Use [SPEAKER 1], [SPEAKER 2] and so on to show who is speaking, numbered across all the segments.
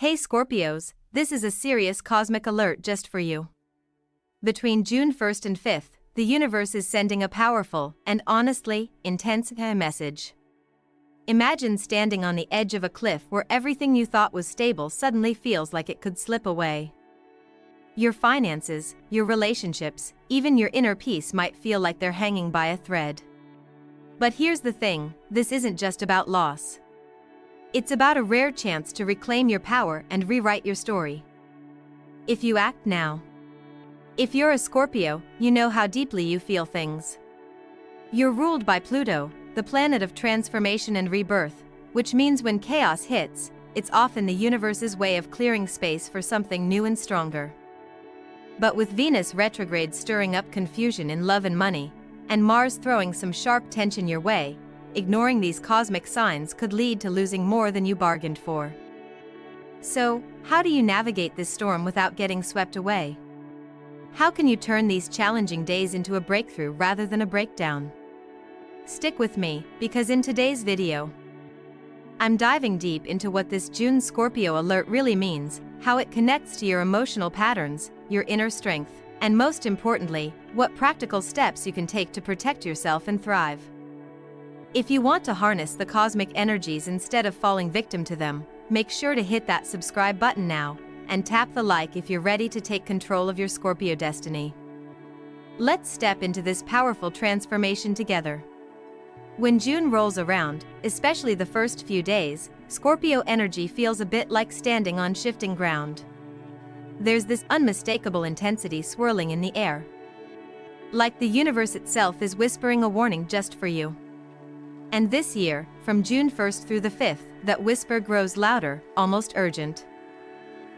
[SPEAKER 1] Hey Scorpios, this is a serious cosmic alert just for you. Between June 1st and 5th, the universe is sending a powerful, and honestly, intense message. Imagine standing on the edge of a cliff where everything you thought was stable suddenly feels like it could slip away. Your finances, your relationships, even your inner peace might feel like they're hanging by a thread. But here's the thing, this isn't just about loss. It's about a rare chance to reclaim your power and rewrite your story. If you act now. If you're a Scorpio, you know how deeply you feel things. You're ruled by Pluto, the planet of transformation and rebirth, which means when chaos hits, it's often the universe's way of clearing space for something new and stronger. But with Venus retrograde stirring up confusion in love and money, and Mars throwing some sharp tension your way, ignoring these cosmic signs could lead to losing more than you bargained for. So, how do you navigate this storm without getting swept away? How can you turn these challenging days into a breakthrough rather than a breakdown? Stick with me, because in today's video, I'm diving deep into what this June Scorpio alert really means, how it connects to your emotional patterns, your inner strength, and most importantly, what practical steps you can take to protect yourself and thrive. If you want to harness the cosmic energies instead of falling victim to them, make sure to hit that subscribe button now, and tap the like if you're ready to take control of your Scorpio destiny. Let's step into this powerful transformation together. When June rolls around, especially the first few days, Scorpio energy feels a bit like standing on shifting ground. There's this unmistakable intensity swirling in the air. Like the universe itself is whispering a warning just for you. And this year, from June 1st through the 5th, that whisper grows louder, almost urgent.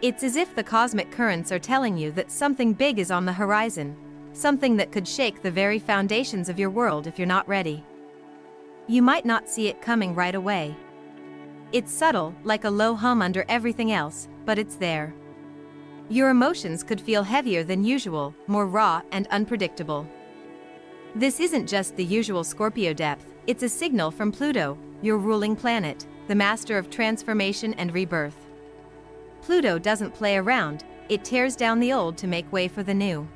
[SPEAKER 1] It's as if the cosmic currents are telling you that something big is on the horizon, something that could shake the very foundations of your world if you're not ready. You might not see it coming right away. It's subtle, like a low hum under everything else, but it's there. Your emotions could feel heavier than usual, more raw and unpredictable. This isn't just the usual Scorpio depth, it's a signal from Pluto, your ruling planet, the master of transformation and rebirth. Pluto doesn't play around, it tears down the old to make way for the new.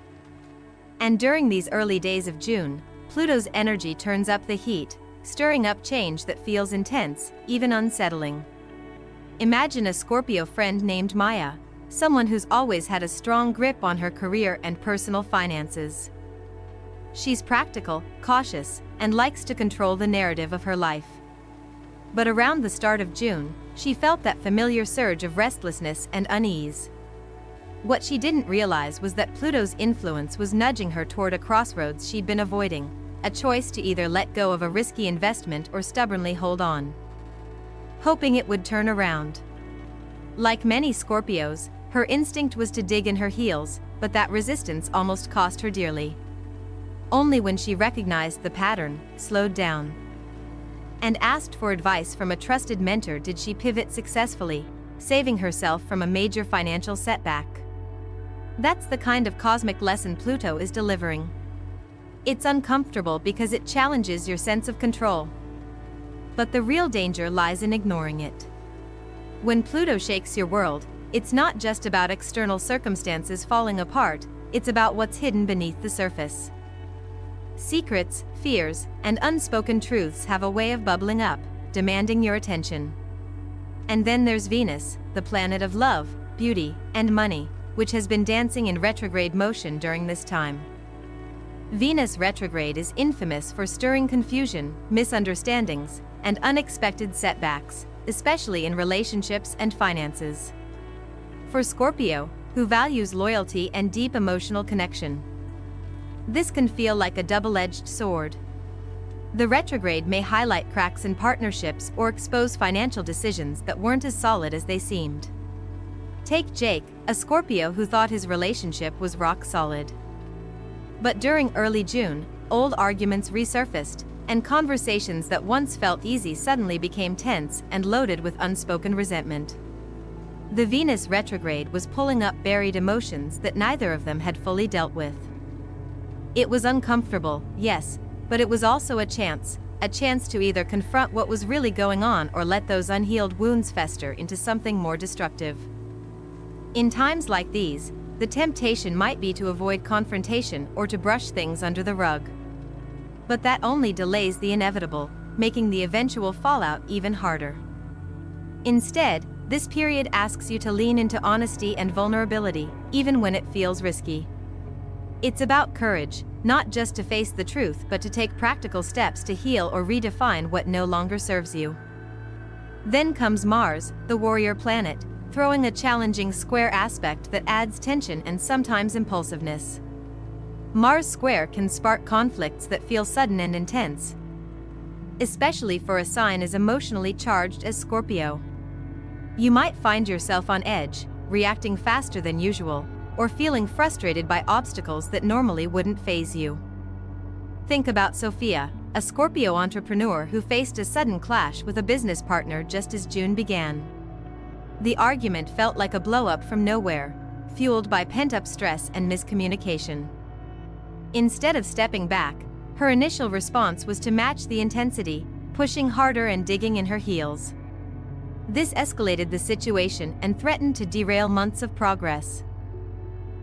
[SPEAKER 1] And during these early days of June, Pluto's energy turns up the heat, stirring up change that feels intense, even unsettling. Imagine a Scorpio friend named Maya, someone who's always had a strong grip on her career and personal finances. She's practical, cautious, and likes to control the narrative of her life. But around the start of June, she felt that familiar surge of restlessness and unease. What she didn't realize was that Pluto's influence was nudging her toward a crossroads she'd been avoiding, a choice to either let go of a risky investment or stubbornly hold on, hoping it would turn around. Like many Scorpios, her instinct was to dig in her heels, but that resistance almost cost her dearly. Only when she recognized the pattern, slowed down, and asked for advice from a trusted mentor did she pivot successfully, saving herself from a major financial setback. That's the kind of cosmic lesson Pluto is delivering. It's uncomfortable because it challenges your sense of control. But the real danger lies in ignoring it. When Pluto shakes your world, it's not just about external circumstances falling apart, it's about what's hidden beneath the surface. Secrets, fears, and unspoken truths have a way of bubbling up, demanding your attention. And then there's Venus, the planet of love, beauty, and money, which has been dancing in retrograde motion during this time. Venus retrograde is infamous for stirring confusion, misunderstandings, and unexpected setbacks, especially in relationships and finances. For Scorpio, who values loyalty and deep emotional connection, this can feel like a double-edged sword. The retrograde may highlight cracks in partnerships or expose financial decisions that weren't as solid as they seemed. Take Jake, a Scorpio who thought his relationship was rock solid. But during early June, old arguments resurfaced, and conversations that once felt easy suddenly became tense and loaded with unspoken resentment. The Venus retrograde was pulling up buried emotions that neither of them had fully dealt with. It was uncomfortable, yes, but it was also a chance, a chance to either confront what was really going on or let those unhealed wounds fester into something more destructive. In times like these, the temptation might be to avoid confrontation or to brush things under the rug. But that only delays the inevitable, making the eventual fallout even harder. Instead, this period asks you to lean into honesty and vulnerability, even when it feels risky. It's about courage, not just to face the truth but to take practical steps to heal or redefine what no longer serves you. Then comes Mars, the warrior planet, throwing a challenging square aspect that adds tension and sometimes impulsiveness. Mars square can spark conflicts that feel sudden and intense, especially for a sign as emotionally charged as Scorpio. You might find yourself on edge, reacting faster than usual, or feeling frustrated by obstacles that normally wouldn't faze you. Think about Sophia, a Scorpio entrepreneur who faced a sudden clash with a business partner just as June began. The argument felt like a blow-up from nowhere, fueled by pent-up stress and miscommunication. Instead of stepping back, her initial response was to match the intensity, pushing harder and digging in her heels. This escalated the situation and threatened to derail months of progress.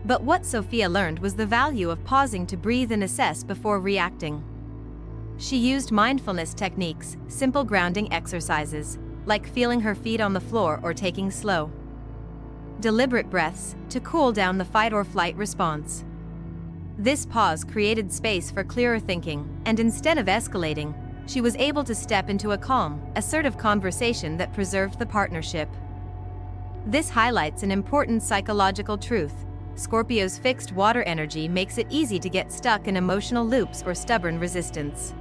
[SPEAKER 1] But what Sophia learned was the value of pausing to breathe and assess before reacting. She used mindfulness techniques, simple grounding exercises, like feeling her feet on the floor or taking slow, deliberate breaths, to cool down the fight-or-flight response. This pause created space for clearer thinking, and instead of escalating, she was able to step into a calm, assertive conversation that preserved the partnership. This highlights an important psychological truth. Scorpio's fixed water energy makes it easy to get stuck in emotional loops or stubborn resistance.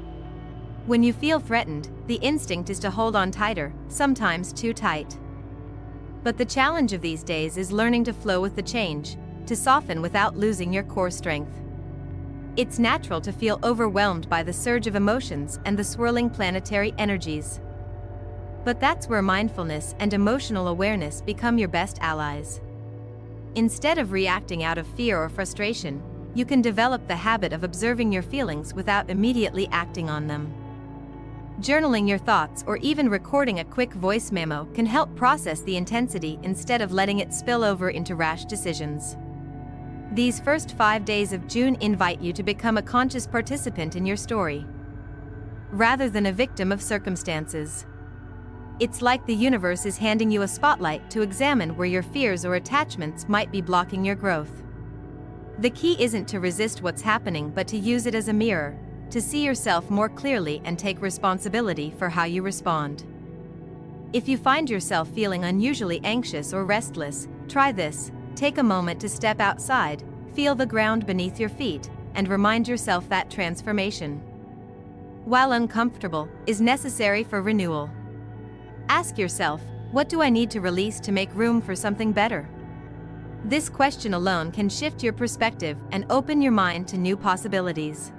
[SPEAKER 1] When you feel threatened, the instinct is to hold on tighter, sometimes too tight. But the challenge of these days is learning to flow with the change, to soften without losing your core strength. It's natural to feel overwhelmed by the surge of emotions and the swirling planetary energies. But that's where mindfulness and emotional awareness become your best allies. Instead of reacting out of fear or frustration, you can develop the habit of observing your feelings without immediately acting on them. Journaling your thoughts or even recording a quick voice memo can help process the intensity instead of letting it spill over into rash decisions. These first 5 days of June invite you to become a conscious participant in your story, rather than a victim of circumstances. It's like the universe is handing you a spotlight to examine where your fears or attachments might be blocking your growth. The key isn't to resist what's happening but to use it as a mirror, to see yourself more clearly and take responsibility for how you respond. If you find yourself feeling unusually anxious or restless, try this. Take a moment to step outside, feel the ground beneath your feet, and remind yourself that transformation, while uncomfortable, is necessary for renewal. Ask yourself, what do I need to release to make room for something better? This question alone can shift your perspective and open your mind to new possibilities.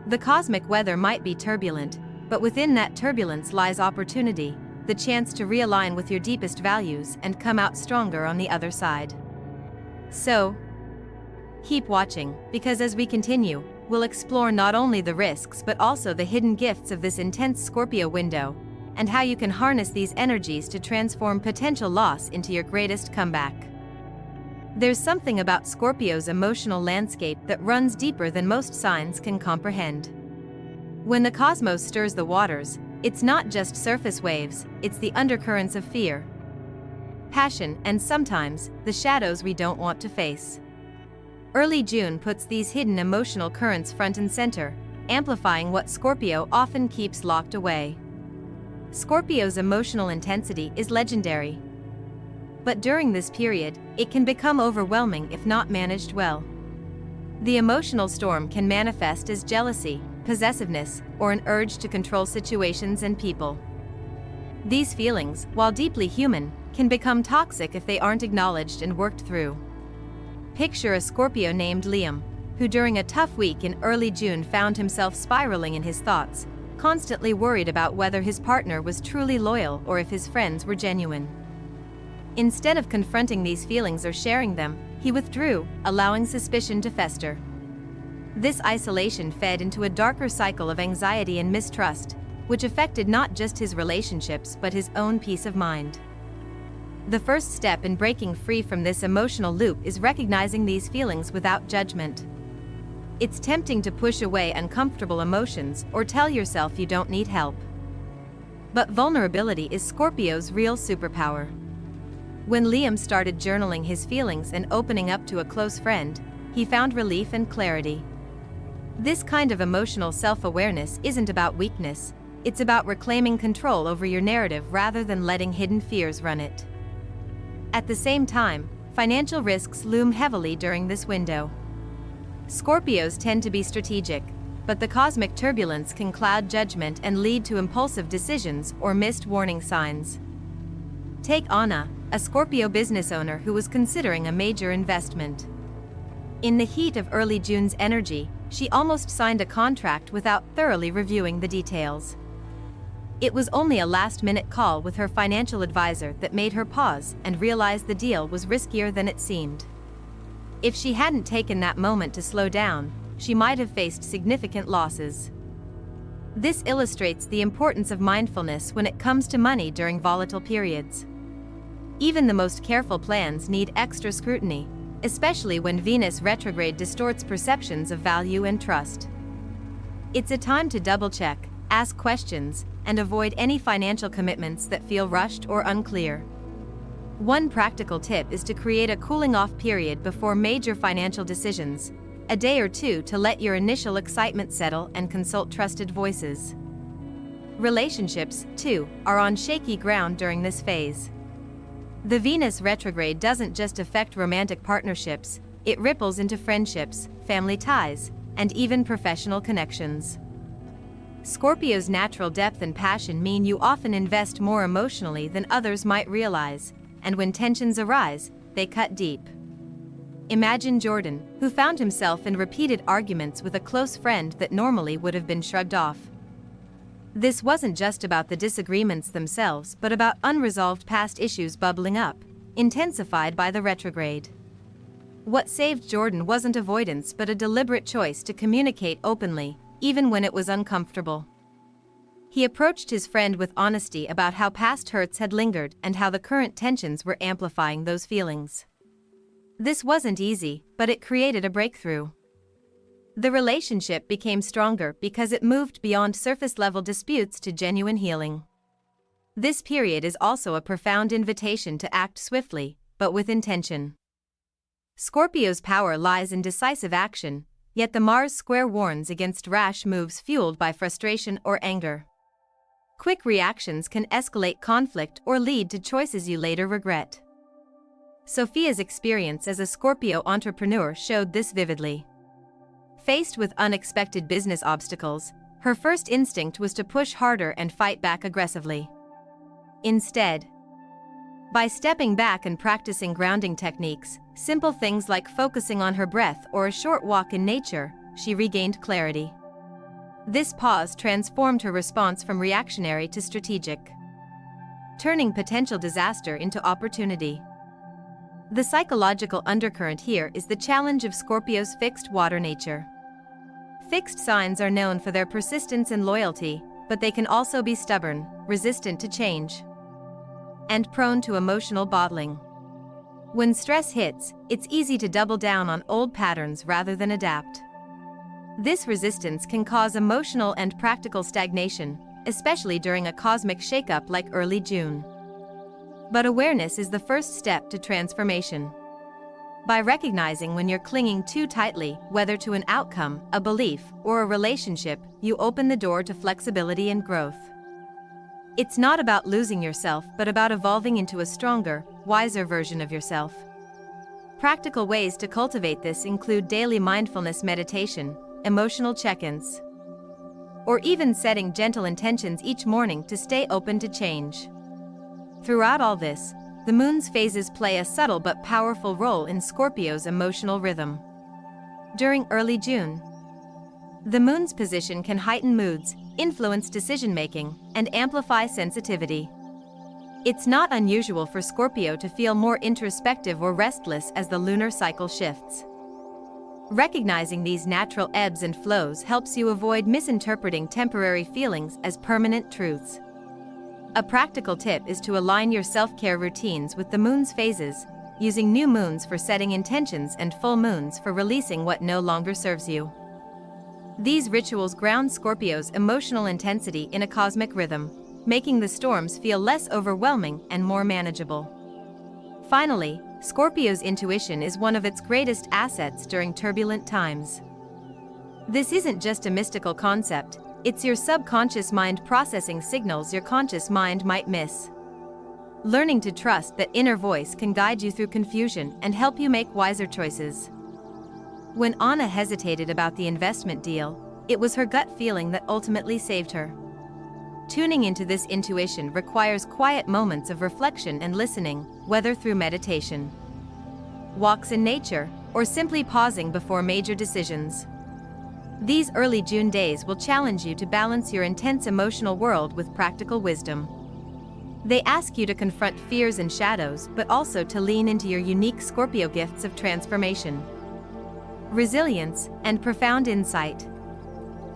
[SPEAKER 1] The cosmic weather might be turbulent, but within that turbulence lies opportunity, the chance to realign with your deepest values and come out stronger on the other side. So, keep watching, because as we continue, we'll explore not only the risks but also the hidden gifts of this intense Scorpio window, and how you can harness these energies to transform potential loss into your greatest comeback. There's something about Scorpio's emotional landscape that runs deeper than most signs can comprehend. When the cosmos stirs the waters, it's not just surface waves, it's the undercurrents of fear, passion, and sometimes, the shadows we don't want to face. Early June puts these hidden emotional currents front and center, amplifying what Scorpio often keeps locked away. Scorpio's emotional intensity is legendary. But during this period, it can become overwhelming if not managed well. The emotional storm can manifest as jealousy, possessiveness, or an urge to control situations and people. These feelings, while deeply human, can become toxic if they aren't acknowledged and worked through. Picture a Scorpio named Liam, who during a tough week in early June found himself spiraling in his thoughts, constantly worried about whether his partner was truly loyal or if his friends were genuine. Instead of confronting these feelings or sharing them, he withdrew, allowing suspicion to fester. This isolation fed into a darker cycle of anxiety and mistrust, which affected not just his relationships but his own peace of mind. The first step in breaking free from this emotional loop is recognizing these feelings without judgment. It's tempting to push away uncomfortable emotions or tell yourself you don't need help. But vulnerability is Scorpio's real superpower. When Liam started journaling his feelings and opening up to a close friend, he found relief and clarity. This kind of emotional self-awareness isn't about weakness, it's about reclaiming control over your narrative rather than letting hidden fears run it. At the same time, financial risks loom heavily during this window. Scorpios tend to be strategic, but the cosmic turbulence can cloud judgment and lead to impulsive decisions or missed warning signs. Take Anna, a Scorpio business owner who was considering a major investment. In the heat of early June's energy, she almost signed a contract without thoroughly reviewing the details. It was only a last-minute call with her financial advisor that made her pause and realize the deal was riskier than it seemed. If she hadn't taken that moment to slow down, she might have faced significant losses. This illustrates the importance of mindfulness when it comes to money during volatile periods. Even the most careful plans need extra scrutiny, especially when Venus retrograde distorts perceptions of value and trust. It's a time to double-check, ask questions, and avoid any financial commitments that feel rushed or unclear. One practical tip is to create a cooling-off period before major financial decisions, a day or two to let your initial excitement settle and consult trusted voices. Relationships, too, are on shaky ground during this phase. The Venus retrograde doesn't just affect romantic partnerships, it ripples into friendships, family ties, and even professional connections. Scorpio's natural depth and passion mean you often invest more emotionally than others might realize, and when tensions arise, they cut deep. Imagine Jordan, who found himself in repeated arguments with a close friend that normally would have been shrugged off. This wasn't just about the disagreements themselves but about unresolved past issues bubbling up, intensified by the retrograde. What saved Jordan wasn't avoidance but a deliberate choice to communicate openly, even when it was uncomfortable. He approached his friend with honesty about how past hurts had lingered and how the current tensions were amplifying those feelings. This wasn't easy, but it created a breakthrough. The relationship became stronger because it moved beyond surface-level disputes to genuine healing. This period is also a profound invitation to act swiftly, but with intention. Scorpio's power lies in decisive action, yet the Mars square warns against rash moves fueled by frustration or anger. Quick reactions can escalate conflict or lead to choices you later regret. Sophia's experience as a Scorpio entrepreneur showed this vividly. Faced with unexpected business obstacles, her first instinct was to push harder and fight back aggressively. Instead, by stepping back and practicing grounding techniques, simple things like focusing on her breath or a short walk in nature, she regained clarity. This pause transformed her response from reactionary to strategic, turning potential disaster into opportunity. The psychological undercurrent here is the challenge of Scorpio's fixed water nature. Fixed signs are known for their persistence and loyalty, but they can also be stubborn, resistant to change, and prone to emotional bottling. When stress hits, it's easy to double down on old patterns rather than adapt. This resistance can cause emotional and practical stagnation, especially during a cosmic shakeup like early June. But awareness is the first step to transformation. By recognizing when you're clinging too tightly, whether to an outcome, a belief, or a relationship, you open the door to flexibility and growth. It's not about losing yourself but about evolving into a stronger, wiser version of yourself. Practical ways to cultivate this include daily mindfulness meditation, emotional check-ins, or even setting gentle intentions each morning to stay open to change. Throughout all this, the moon's phases play a subtle but powerful role in Scorpio's emotional rhythm. During early June, the moon's position can heighten moods, influence decision-making, and amplify sensitivity. It's not unusual for Scorpio to feel more introspective or restless as the lunar cycle shifts. Recognizing these natural ebbs and flows helps you avoid misinterpreting temporary feelings as permanent truths. A practical tip is to align your self-care routines with the moon's phases, using new moons for setting intentions and full moons for releasing what no longer serves you. These rituals ground Scorpio's emotional intensity in a cosmic rhythm, making the storms feel less overwhelming and more manageable. Finally, Scorpio's intuition is one of its greatest assets during turbulent times. This isn't just a mystical concept, it's your subconscious mind processing signals your conscious mind might miss. Learning to trust that inner voice can guide you through confusion and help you make wiser choices. When Anna hesitated about the investment deal, it was her gut feeling that ultimately saved her. Tuning into this intuition requires quiet moments of reflection and listening, whether through meditation, walks in nature, or simply pausing before major decisions. These early June days will challenge you to balance your intense emotional world with practical wisdom. They ask you to confront fears and shadows, but also to lean into your unique Scorpio gifts of transformation, resilience, and profound insight.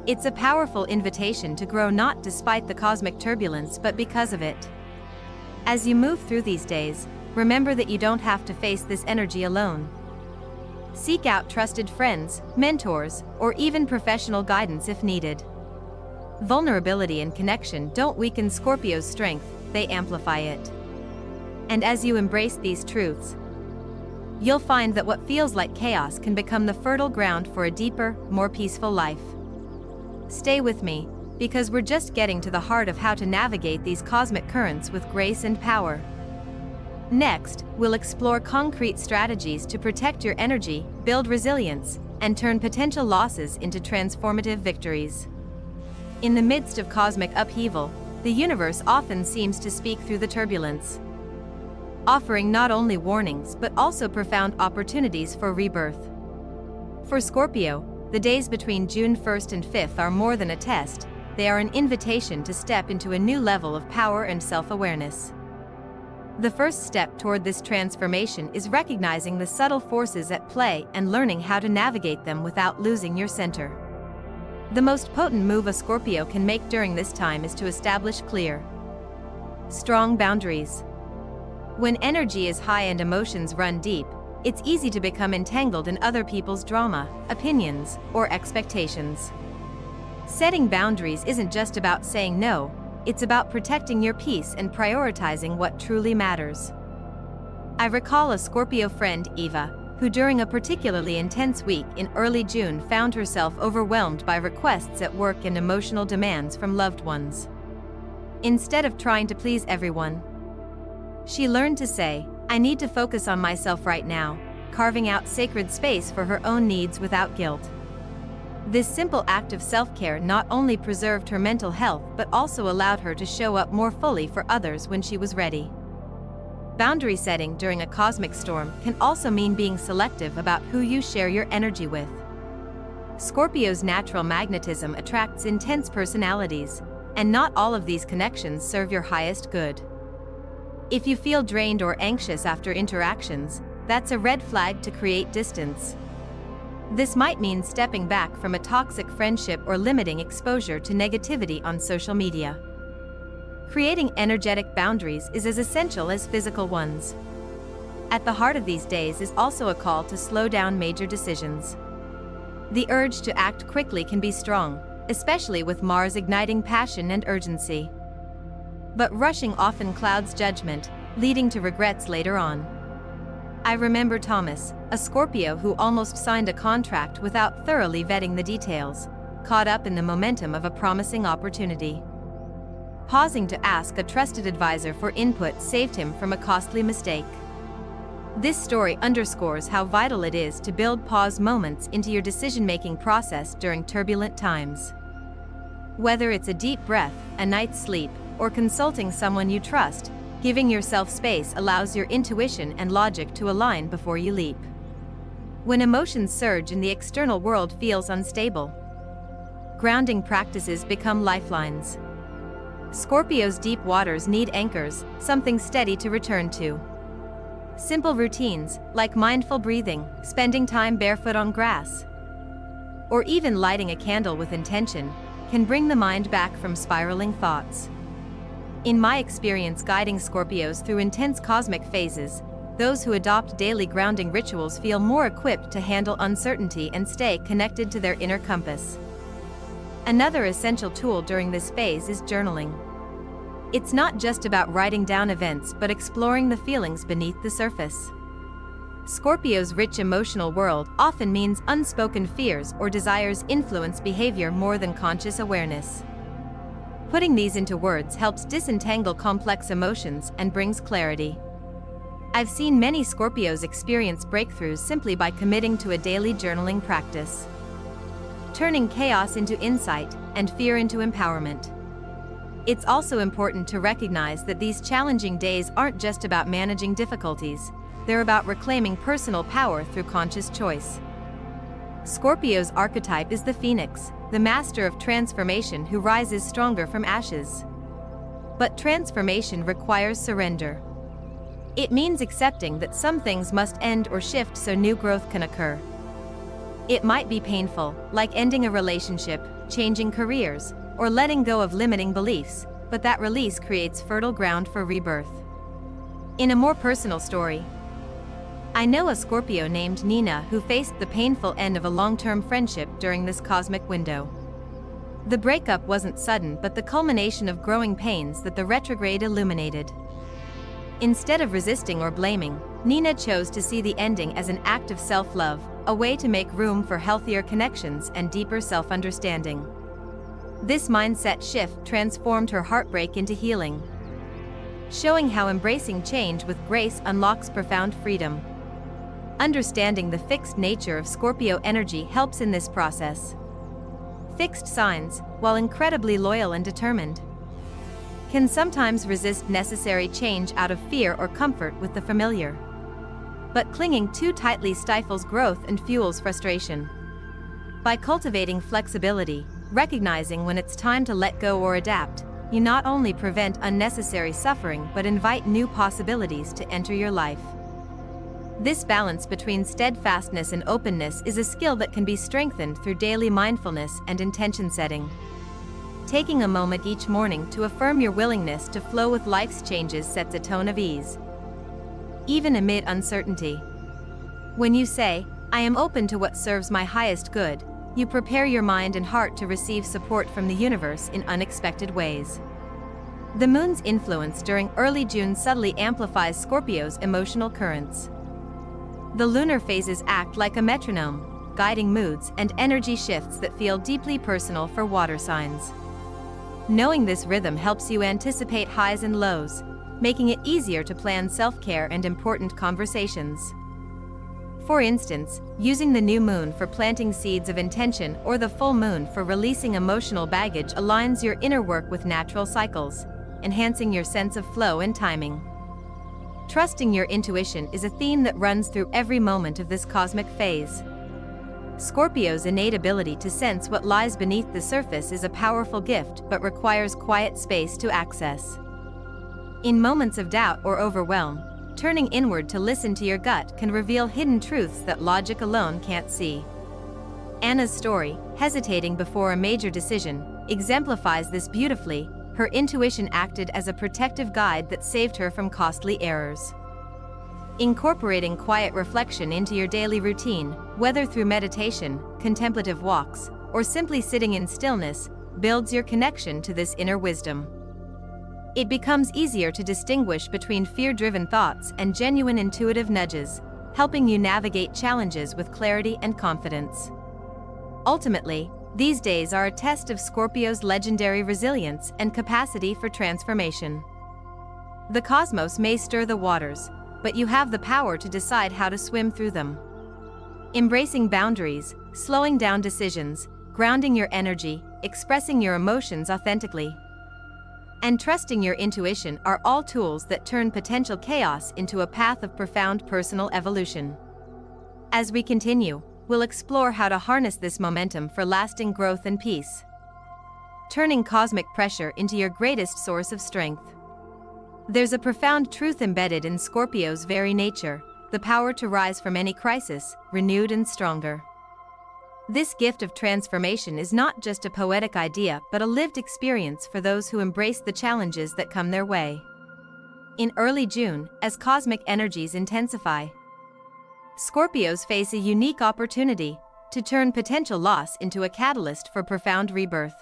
[SPEAKER 1] It's a powerful invitation to grow not despite the cosmic turbulence but because of it. As you move through these days, remember that you don't have to face this energy alone. Seek out trusted friends, mentors, or even professional guidance if needed. Vulnerability and connection don't weaken Scorpio's strength, they amplify it. And as you embrace these truths, you'll find that what feels like chaos can become the fertile ground for a deeper, more peaceful life. Stay with me, because we're just getting to the heart of how to navigate these cosmic currents with grace and power. Next, we'll explore concrete strategies to protect your energy, build resilience, and turn potential losses into transformative victories. In the midst of cosmic upheaval, the universe often seems to speak through the turbulence, offering not only warnings but also profound opportunities for rebirth. For Scorpio, the days between June 1st and 5th are more than a test, they are an invitation to step into a new level of power and self-awareness. The first step toward this transformation is recognizing the subtle forces at play and learning how to navigate them without losing your center. The most potent move a Scorpio can make during this time is to establish clear, strong boundaries. When energy is high and emotions run deep, it's easy to become entangled in other people's drama, opinions, or expectations. Setting boundaries isn't just about saying no, it's about protecting your peace and prioritizing what truly matters. I recall a Scorpio friend, Eva, who during a particularly intense week in early June found herself overwhelmed by requests at work and emotional demands from loved ones. Instead of trying to please everyone, she learned to say, "I need to focus on myself right now," carving out sacred space for her own needs without guilt. This simple act of self-care not only preserved her mental health but also allowed her to show up more fully for others when she was ready. Boundary setting during a cosmic storm can also mean being selective about who you share your energy with. Scorpio's natural magnetism attracts intense personalities, and not all of these connections serve your highest good. If you feel drained or anxious after interactions, that's a red flag to create distance. This might mean stepping back from a toxic friendship or limiting exposure to negativity on social media. Creating energetic boundaries is as essential as physical ones. At the heart of these days is also a call to slow down major decisions. The urge to act quickly can be strong, especially with Mars igniting passion and urgency. But rushing often clouds judgment, leading to regrets later on. I remember Thomas, a Scorpio who almost signed a contract without thoroughly vetting the details, caught up in the momentum of a promising opportunity. Pausing to ask a trusted advisor for input saved him from a costly mistake. This story underscores how vital it is to build pause moments into your decision-making process during turbulent times. Whether it's a deep breath, a night's sleep, or consulting someone you trust, giving yourself space allows your intuition and logic to align before you leap. When emotions surge and the external world feels unstable, grounding practices become lifelines. Scorpio's deep waters need anchors, something steady to return to. Simple routines, like mindful breathing, spending time barefoot on grass, or even lighting a candle with intention, can bring the mind back from spiraling thoughts. In my experience guiding Scorpios through intense cosmic phases, those who adopt daily grounding rituals feel more equipped to handle uncertainty and stay connected to their inner compass. Another essential tool during this phase is journaling. It's not just about writing down events but exploring the feelings beneath the surface. Scorpio's rich emotional world often means unspoken fears or desires influence behavior more than conscious awareness. Putting these into words helps disentangle complex emotions and brings clarity. I've seen many Scorpios experience breakthroughs simply by committing to a daily journaling practice, turning chaos into insight and fear into empowerment. It's also important to recognize that these challenging days aren't just about managing difficulties, they're about reclaiming personal power through conscious choice. Scorpio's archetype is the phoenix, the master of transformation who rises stronger from ashes. But transformation requires surrender. It means accepting that some things must end or shift so new growth can occur. It might be painful, like ending a relationship, changing careers, or letting go of limiting beliefs, but that release creates fertile ground for rebirth. In a more personal story, I know a Scorpio named Nina who faced the painful end of a long-term friendship during this cosmic window. The breakup wasn't sudden but the culmination of growing pains that the retrograde illuminated. Instead of resisting or blaming, Nina chose to see the ending as an act of self-love, a way to make room for healthier connections and deeper self-understanding. This mindset shift transformed her heartbreak into healing, showing how embracing change with grace unlocks profound freedom. Understanding the fixed nature of Scorpio energy helps in this process. Fixed signs, while incredibly loyal and determined, can sometimes resist necessary change out of fear or comfort with the familiar. But clinging too tightly stifles growth and fuels frustration. By cultivating flexibility, recognizing when it's time to let go or adapt, you not only prevent unnecessary suffering but invite new possibilities to enter your life. This balance between steadfastness and openness is a skill that can be strengthened through daily mindfulness and intention setting. Taking a moment each morning to affirm your willingness to flow with life's changes sets a tone of ease, even amid uncertainty. When you say, "I am open to what serves my highest good," you prepare your mind and heart to receive support from the universe in unexpected ways. The moon's influence during early June subtly amplifies Scorpio's emotional currents. The lunar phases act like a metronome, guiding moods and energy shifts that feel deeply personal for water signs. Knowing this rhythm helps you anticipate highs and lows, making it easier to plan self-care and important conversations. For instance, using the new moon for planting seeds of intention or the full moon for releasing emotional baggage aligns your inner work with natural cycles, enhancing your sense of flow and timing. Trusting your intuition is a theme that runs through every moment of this cosmic phase. Scorpio's innate ability to sense what lies beneath the surface is a powerful gift but requires quiet space to access. In moments of doubt or overwhelm, turning inward to listen to your gut can reveal hidden truths that logic alone can't see. Anna's story, hesitating before a major decision, exemplifies this beautifully. Her intuition acted as a protective guide that saved her from costly errors. Incorporating quiet reflection into your daily routine, whether through meditation, contemplative walks, or simply sitting in stillness, builds your connection to this inner wisdom. It becomes easier to distinguish between fear-driven thoughts and genuine intuitive nudges, helping you navigate challenges with clarity and confidence. Ultimately, these days are a test of Scorpio's legendary resilience and capacity for transformation. The cosmos may stir the waters, but you have the power to decide how to swim through them. Embracing boundaries, slowing down decisions, grounding your energy, expressing your emotions authentically, and trusting your intuition are all tools that turn potential chaos into a path of profound personal evolution. As we continue, we'll explore how to harness this momentum for lasting growth and peace, turning cosmic pressure into your greatest source of strength. There's a profound truth embedded in Scorpio's very nature, the power to rise from any crisis, renewed and stronger. This gift of transformation is not just a poetic idea but a lived experience for those who embrace the challenges that come their way. In early June, as cosmic energies intensify, Scorpios face a unique opportunity to turn potential loss into a catalyst for profound rebirth.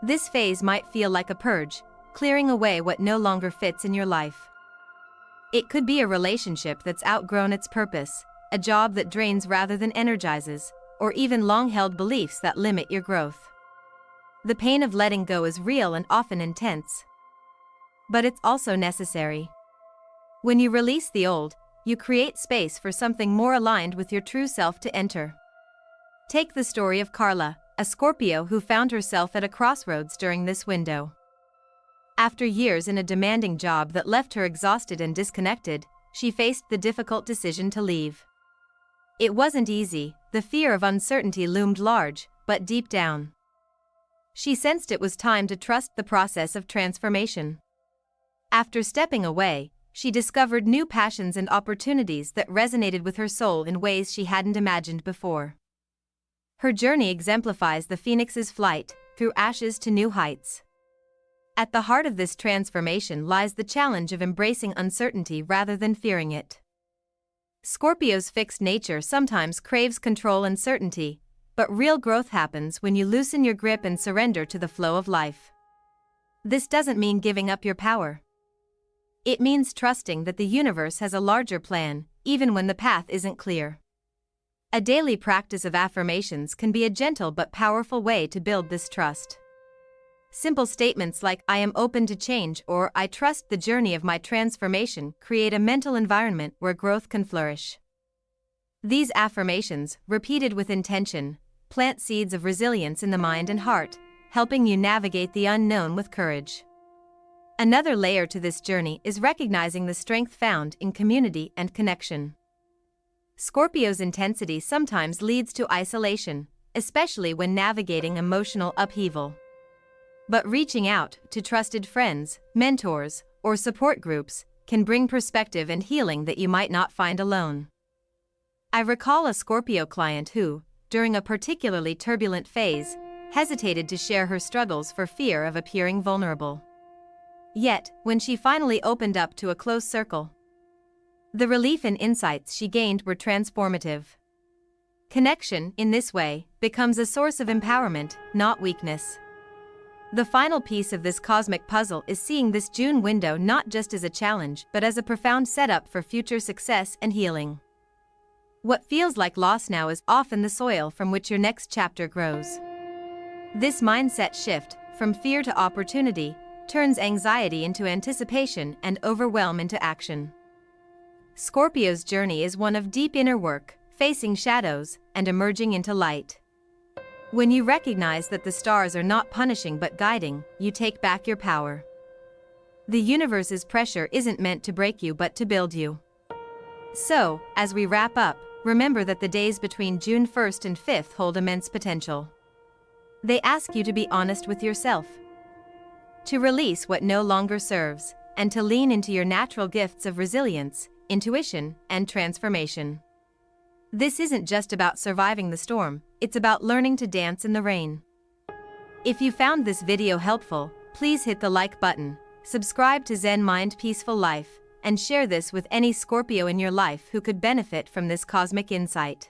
[SPEAKER 1] This phase might feel like a purge, clearing away what no longer fits in your life. It could be a relationship that's outgrown its purpose, a job that drains rather than energizes, or even long-held beliefs that limit your growth. The pain of letting go is real and often intense. But it's also necessary. When you release the old, you create space for something more aligned with your true self to enter. Take the story of Carla, a Scorpio who found herself at a crossroads during this window. After years in a demanding job that left her exhausted and disconnected, she faced the difficult decision to leave. It wasn't easy, the fear of uncertainty loomed large, but deep down, she sensed it was time to trust the process of transformation. After stepping away, she discovered new passions and opportunities that resonated with her soul in ways she hadn't imagined before. Her journey exemplifies the phoenix's flight, through ashes to new heights. At the heart of this transformation lies the challenge of embracing uncertainty rather than fearing it. Scorpio's fixed nature sometimes craves control and certainty, but real growth happens when you loosen your grip and surrender to the flow of life. This doesn't mean giving up your power. It means trusting that the universe has a larger plan, even when the path isn't clear. A daily practice of affirmations can be a gentle but powerful way to build this trust. Simple statements like "I am open to change" or "I trust the journey of my transformation" create a mental environment where growth can flourish. These affirmations, repeated with intention, plant seeds of resilience in the mind and heart, helping you navigate the unknown with courage. Another layer to this journey is recognizing the strength found in community and connection. Scorpio's intensity sometimes leads to isolation, especially when navigating emotional upheaval. But reaching out to trusted friends, mentors, or support groups can bring perspective and healing that you might not find alone. I recall a Scorpio client who, during a particularly turbulent phase, hesitated to share her struggles for fear of appearing vulnerable. Yet, when she finally opened up to a close circle, the relief and insights she gained were transformative. Connection, in this way, becomes a source of empowerment, not weakness. The final piece of this cosmic puzzle is seeing this June window not just as a challenge but as a profound setup for future success and healing. What feels like loss now is often the soil from which your next chapter grows. This mindset shift, from fear to opportunity, turns anxiety into anticipation and overwhelm into action. Scorpio's journey is one of deep inner work, facing shadows and emerging into light. When you recognize that the stars are not punishing but guiding, you take back your power. The universe's pressure isn't meant to break you but to build you. So, as we wrap up, remember that the days between June 1st and 5th hold immense potential. They ask you to be honest with yourself, to release what no longer serves, and to lean into your natural gifts of resilience, intuition, and transformation. This isn't just about surviving the storm, it's about learning to dance in the rain. If you found this video helpful, please hit the like button, subscribe to Zen Mind Peaceful Life, and share this with any Scorpio in your life who could benefit from this cosmic insight.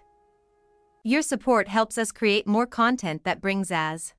[SPEAKER 1] Your support helps us create more content that brings as